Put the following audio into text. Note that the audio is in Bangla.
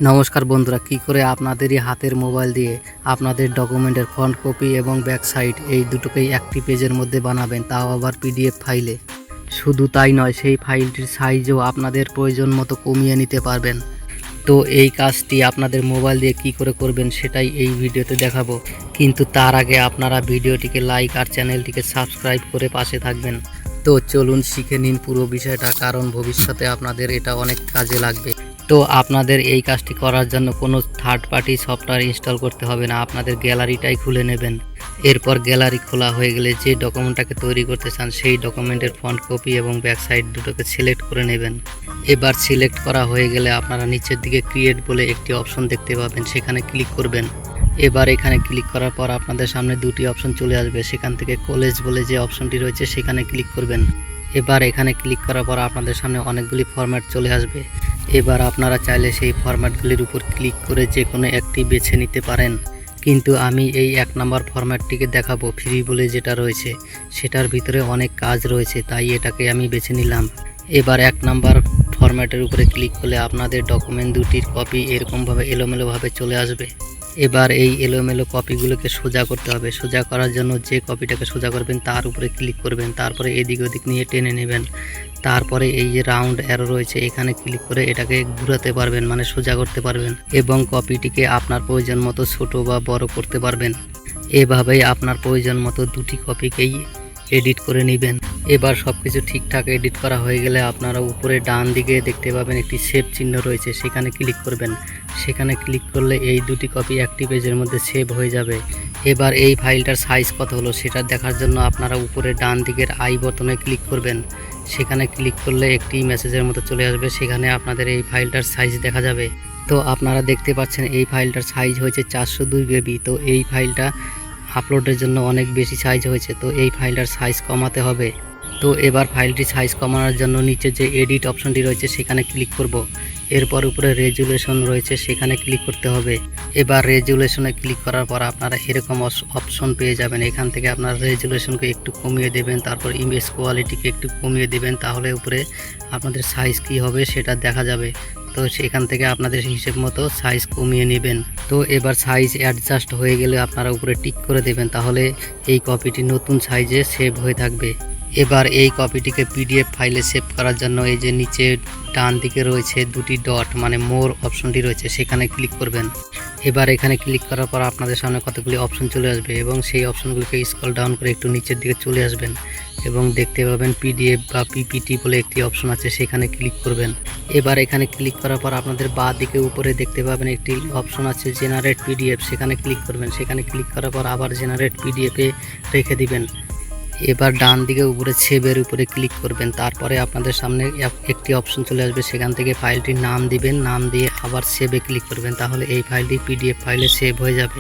নমস্কার বন্ধুরা, কি করে আপনাদেরই হাতের মোবাইল দিয়ে আপনাদের ডকুমেন্টের ফ্রন্ট কপি এবং ব্যাক সাইড এই দুটোকেই একটি পেজের মধ্যে বানাবেন, তাও আবার পিডিএফ ফাইলে। শুধু তাই নয়, সেই ফাইলটির সাইজও আপনাদের প্রয়োজন মতো কমিয়ে নিতে পারবেন। তো এই কাজটি আপনাদের মোবাইল দিয়ে কি করে করবেন সেটাই এই ভিডিওতে দেখাবো। কিন্তু তার আগে আপনারা ভিডিওটিকে লাইক আর চ্যানেলটিকে সাবস্ক্রাইব করে পাশে থাকবেন। তো চলুন শিখে নিন পুরো বিষয়টা, কারণ ভবিষ্যতে আপনাদের এটা অনেক কাজে লাগবে। তো আপনাদের এই কাজটি করার জন্য কোনো থার্ড পার্টি সফটওয়্যার ইনস্টল করতে হবে না, আপনাদের গ্যালারিটাই খুলে নেবেন। এরপর গ্যালারি খোলা হয়ে গেলে যে ডকুমেন্টটাকে তৈরি করতে চান সেই ডকুমেন্টের ফ্রন্ট কপি এবং ব্যাক সাইড দুটোকে সিলেক্ট করে নেবেন। এবার সিলেক্ট করা হয়ে গেলে আপনারা নিচের দিকে ক্রিয়েট বলে একটি অপশন দেখতে পাবেন, সেখানে ক্লিক করবেন। এবার এখানে ক্লিক করার পর আপনাদের সামনে দুটি অপশন চলে আসবে, সেখান থেকে কলেজ বলে যে অপশনটি রয়েছে সেখানে ক্লিক করবেন। এবার এখানে ক্লিক করার পর আপনাদের সামনে অনেকগুলি ফরম্যাট চলে আসবে। এবার আপনারা চাইলে সেই ফরম্যাটগুলির উপর ক্লিক করে যে কোনো একটি বেছে নিতে পারেন, কিন্তু আমি এই 1 নম্বর ফরম্যাটটিকে দেখাবো। ফ্রি বলে যেটা রয়েছে সেটার ভিতরে অনেক কাজ রয়েছে, তাই এটাকে আমি বেছে নিলাম। এবার 1 নম্বর ফরম্যাটের উপরে ক্লিক করলে আপনাদের ডকুমেন্ট দুটির কপি এরকমভাবে এলোমেলোভাবে চলে আসবে। এবার এই এলোমেলো কপিগুলোকে সোজা করতে হবে। সোজা করার জন্য যে কপিটাকে সোজা করবেন তার উপরে ক্লিক করবেন, তারপরে এদিক ওদিক নিয়ে টেনে নেবেন। তারপরে এই যে রাউন্ড অ্যারো রয়েছে এখানে ক্লিক করে এটাকে ঘুরাতে পারবেন, মানে সোজা করতে পারবেন, এবং কপিটিকে আপনার প্রয়োজন মতো ছোট বা বড় করতে পারবেন। এভাবেই আপনার প্রয়োজন মতো দুটি কপিকেই এডিট করে নেবেন। এবার সব কিছু ঠিকঠাক এডিট করা হয়ে গেলে আপনারা উপরে ডান দিকে দেখতে পাবেন একটি সেভ চিহ্ন রয়েছে, সেখানে ক্লিক করবেন। সেখানে ক্লিক করলে এই দুটি কপি একটি পেজের মধ্যে সেভ হয়ে যাবে। এবার এই ফাইলটার সাইজ কত হলো সেটা দেখার জন্য আপনারা উপরে ডান দিকের আই বোতামে ক্লিক করবেন। সেখানে ক্লিক করলে একটি মেসেজের মতো চলে আসবে, সেখানে আপনাদের এই ফাইলটার সাইজ দেখা যাবে। তো আপনারা দেখতে পাচ্ছেন এই ফাইলটার সাইজ হয়েছে 402 GB। তো এই ফাইলটা আপলোডের জন্য অনেক বেশি সাইজ হয়েছে, তো এই ফাইলটার সাইজ কমাতে হবে। তো এবার ফাইলটি সাইজ কমানোর জন্য নিচে যে এডিট অপশনটি রয়েছে সেখানে ক্লিক করব। এরপর উপরে রেজুলেশন রয়েছে সেখানে ক্লিক করতে হবে। এবার রেজুলেশনে ক্লিক করার পর আপনারা এরকম অপশন পেয়ে যাবেন। এখান থেকে আপনারা রেজুলেশনকে একটু কমিয়ে দেবেন, তারপর ইমেজ কোয়ালিটিকে একটু কমিয়ে দেবেন, তাহলে উপরে আপনাদের সাইজ কি হবে সেটা দেখা যাবে। তো সেখান থেকে আপনাদের হিসেব মতো সাইজ কমিয়ে নেবেন। তো এবার সাইজ অ্যাডজাস্ট হয়ে গেলে আপনারা উপরে টিক করে দেবেন, তাহলে এই কপিটি নতুন সাইজে সেভ হয়ে থাকবে। এবার এই কপিটিকে পিডিএফ ফাইলে সেভ করার জন্য এই যে নিচে ডান দিকে রয়েছে দুটি ডট, মানে মোর অপশনটি রয়েছে, সেখানে ক্লিক করবেন। এবার এখানে ক্লিক করার পর আপনাদের সামনে কতগুলি অপশন চলে আসবে এবং সেই অপশনগুলিকে স্ক্রল ডাউন করে একটু নিচের দিকে চলে আসবেন এবং দেখতে পাবেন পিডিএফ বা পিপিটি বলে একটি অপশন আছে, সেখানে ক্লিক করবেন। এবার এখানে ক্লিক করার পর আপনাদের বাঁ দিকে উপরে দেখতে পাবেন একটি অপশন আছে জেনারেট পিডিএফ, সেখানে ক্লিক করবেন। সেখানে ক্লিক করার পর আবার জেনারেট পিডিএফে রেখে দিবেন। এবার ডান দিকে উপরে সেভের উপরে ক্লিক করবেন, তারপরে আপনাদের সামনে একটি অপশন চলে আসবে, সেখান থেকে ফাইলটির নাম দিবেন, নাম দিয়ে আবার সেভে ক্লিক করবেন, তাহলে এই ফাইলটি পিডিএফ ফাইলে সেভ হয়ে যাবে।